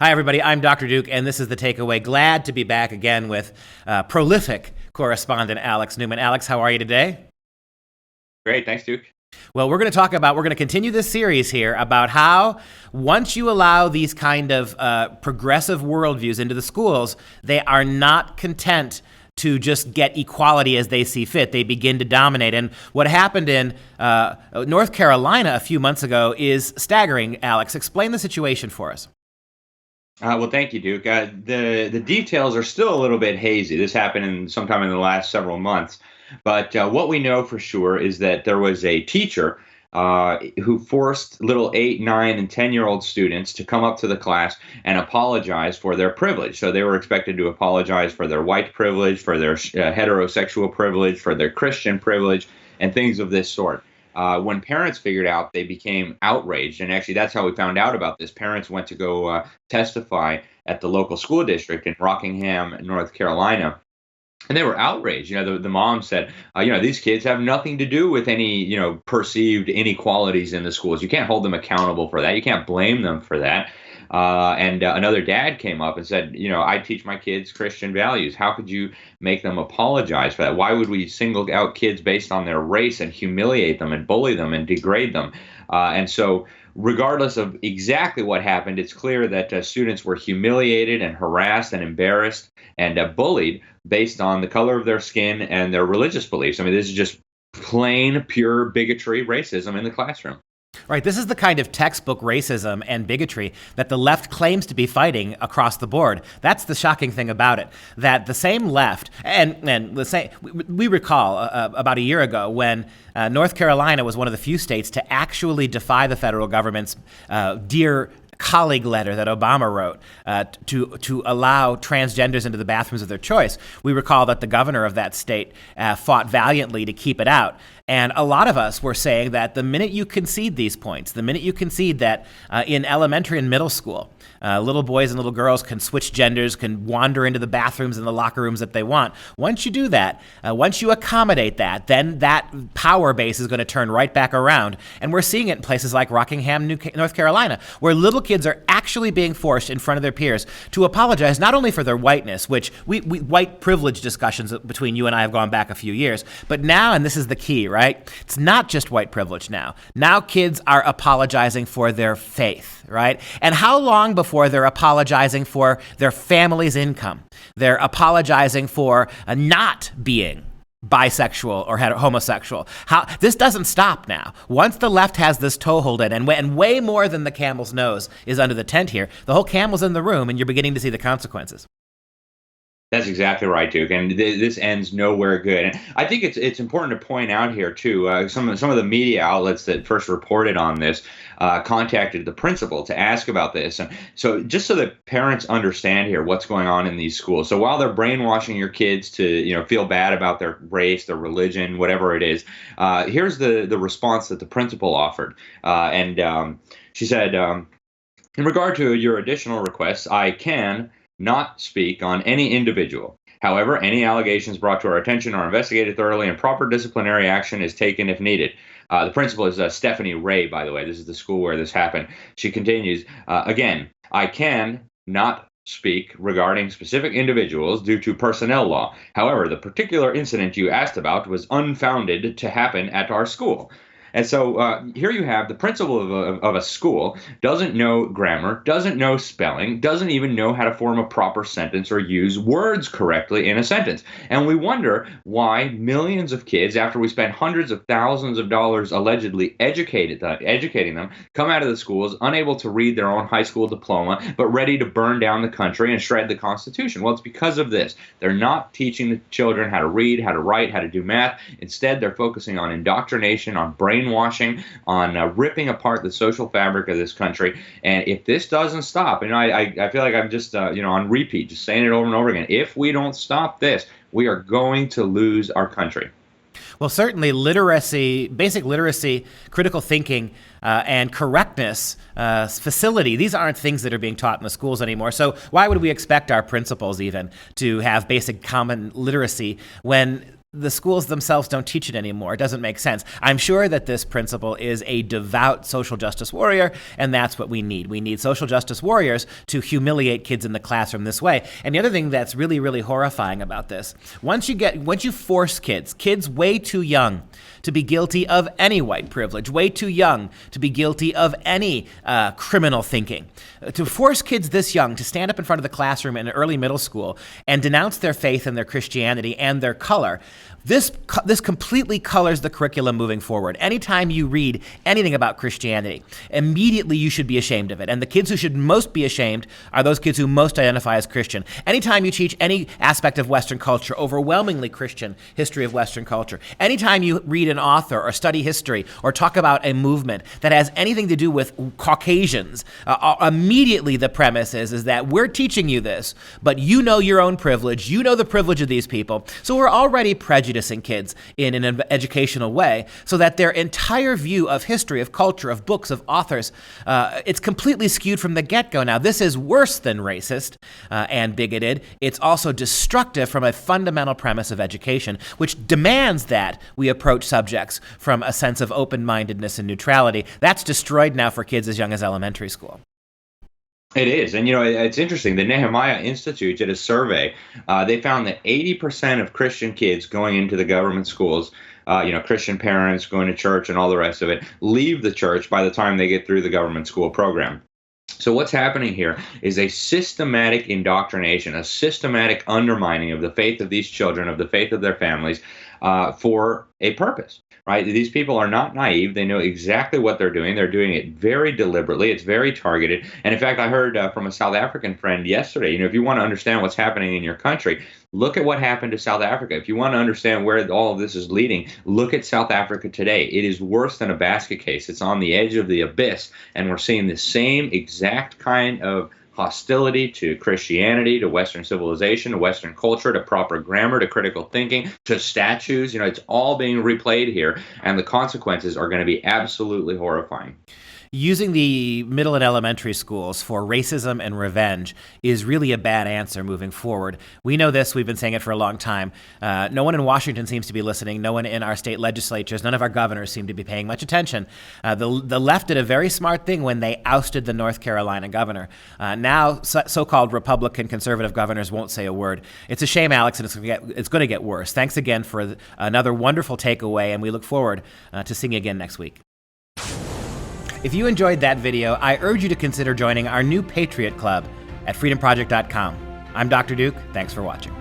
Hi, everybody. I'm Dr. Duke, and this is The Takeaway. Glad to be back again with prolific correspondent Alex Newman. Alex, how are you today? Great. Thanks, Duke. Well, we're going to continue this series here about how once you allow these kind of progressive worldviews into the schools, they are not content to just get equality as they see fit. They begin to dominate. And what happened in North Carolina a few months ago is staggering. Alex, explain the situation for us. Well, thank you, Duke. The details are still a little bit hazy. This happened sometime in the last several months. But what we know for sure is that there was a teacher who forced little 8, 9, and 10-year-old students to come up to the class and apologize for their privilege. So they were expected to apologize for their white privilege, for their heterosexual privilege, for their Christian privilege, and things of this sort. When parents figured out, they became outraged. And actually, that's how we found out about this. Parents went to go testify at the local school district in Rockingham, North Carolina. And they were outraged. The mom said, these kids have nothing to do with any, perceived inequalities in the schools. You can't hold them accountable for that. You can't blame them for that. And another dad came up and said, I teach my kids Christian values. How could you make them apologize for that? Why would we single out kids based on their race and humiliate them and bully them and degrade them? And so regardless of exactly what happened, it's clear that students were humiliated and harassed and embarrassed and bullied based on the color of their skin and their religious beliefs. I mean, this is just plain, pure bigotry, racism in the classroom. Right. This is the kind of textbook racism and bigotry that the left claims to be fighting across the board. That's the shocking thing about it, that the same left, and the same, we recall about a year ago when North Carolina was one of the few states to actually defy the federal government's Dear Colleague letter that Obama wrote to allow transgenders into the bathrooms of their choice. We recall that the governor of that state fought valiantly to keep it out. And a lot of us were saying that the minute you concede these points, the minute you concede that in elementary and middle school, little boys and little girls can switch genders, can wander into the bathrooms and the locker rooms that they want. Once you do that, once you accommodate that, then that power base is going to turn right back around. And we're seeing it in places like Rockingham, North Carolina, where little kids are actually being forced in front of their peers to apologize not only for their whiteness, which we white privilege discussions between you and I have gone back a few years, but now, and this is the key, right? It's not just white privilege now. Now kids are apologizing for their faith, right? And how long before they're apologizing for their family's income? They're apologizing for not being bisexual or homosexual. This doesn't stop now. Once the left has this toehold in, and way more than the camel's nose is under the tent here, the whole camel's in the room, and you're beginning to see the consequences. That's exactly right, Duke, and this ends nowhere good. And I think it's important to point out here too. Some of the media outlets that first reported on this contacted the principal to ask about this, and so just so that parents understand here what's going on in these schools. So while they're brainwashing your kids to feel bad about their race, their religion, whatever it is, here's the response that the principal offered, and she said, in regard to your additional requests, I can not speak on any individual. However, any allegations brought to our attention are investigated thoroughly and proper disciplinary action is taken if needed. The principal is Stephanie Ray, by the way. This is the school where this happened. She continues, again, I can not speak regarding specific individuals due to personnel law. However, the particular incident you asked about was unfounded to happen at our school. And so here you have the principal of a school doesn't know grammar, doesn't know spelling, doesn't even know how to form a proper sentence or use words correctly in a sentence. And we wonder why millions of kids, after we spend hundreds of thousands of dollars allegedly educating them, come out of the schools unable to read their own high school diploma, but ready to burn down the country and shred the Constitution. Well, it's because of this. They're not teaching the children how to read, how to write, how to do math. Instead, they're focusing on indoctrination, on brainwashing, on ripping apart the social fabric of this country. And if this doesn't stop, and I feel like I'm just on repeat, just saying it over and over again, if we don't stop this, we are going to lose our country. Well, certainly literacy, basic literacy, critical thinking, and correctness, facility, these aren't things that are being taught in the schools anymore. So why would we expect our principals even to have basic common literacy when the schools themselves don't teach it anymore. It doesn't make sense. I'm sure that this principal is a devout social justice warrior, and that's what we need. We need social justice warriors to humiliate kids in the classroom this way. And the other thing that's really, really horrifying about this, once you force kids way too young to be guilty of any white privilege, way too young to be guilty of any criminal thinking, to force kids this young to stand up in front of the classroom in early middle school and denounce their faith and their Christianity and their color, this completely colors the curriculum moving forward. Anytime you read anything about Christianity, immediately you should be ashamed of it. And the kids who should most be ashamed are those kids who most identify as Christian. Anytime you teach any aspect of Western culture, overwhelmingly Christian history of Western culture, anytime you read an author or study history or talk about a movement that has anything to do with Caucasians, immediately the premise is that we're teaching you this, but you know your own privilege, you know the privilege of these people, so we're already prejudicing kids in an educational way so that their entire view of history, of culture, of books, of authors, it's completely skewed from the get-go. Now, this is worse than racist and bigoted. It's also destructive from a fundamental premise of education, which demands that we approach subjects from a sense of open-mindedness and neutrality. That's destroyed now for kids as young as elementary school. It is. And, it's interesting. The Nehemiah Institute did a survey. They found that 80% of Christian kids going into the government schools, Christian parents going to church and all the rest of it, leave the church by the time they get through the government school program. So what's happening here is a systematic indoctrination, a systematic undermining of the faith of these children, of the faith of their families, for a purpose. Right? These people are not naive. They know exactly what they're doing. They're doing it very deliberately. It's very targeted. And in fact, I heard from a South African friend yesterday, if you want to understand what's happening in your country, look at what happened to South Africa. If you want to understand where all of this is leading, look at South Africa today. It is worse than a basket case. It's on the edge of the abyss. And we're seeing the same exact kind of hostility to Christianity, to Western civilization, to Western culture, to proper grammar, to critical thinking, to statues. It's all being replayed here, and the consequences are going to be absolutely horrifying. Using the middle and elementary schools for racism and revenge is really a bad answer moving forward. We know this. We've been saying it for a long time. No one in Washington seems to be listening. No one in our state legislatures, none of our governors seem to be paying much attention. The left did a very smart thing when they ousted the North Carolina governor. Now, so-called Republican conservative governors won't say a word. It's a shame, Alex, and it's going to get worse. Thanks again for another wonderful takeaway, and we look forward to seeing you again next week. If you enjoyed that video, I urge you to consider joining our new Patriot Club at FreedomProject.com. I'm Dr. Duke. Thanks for watching.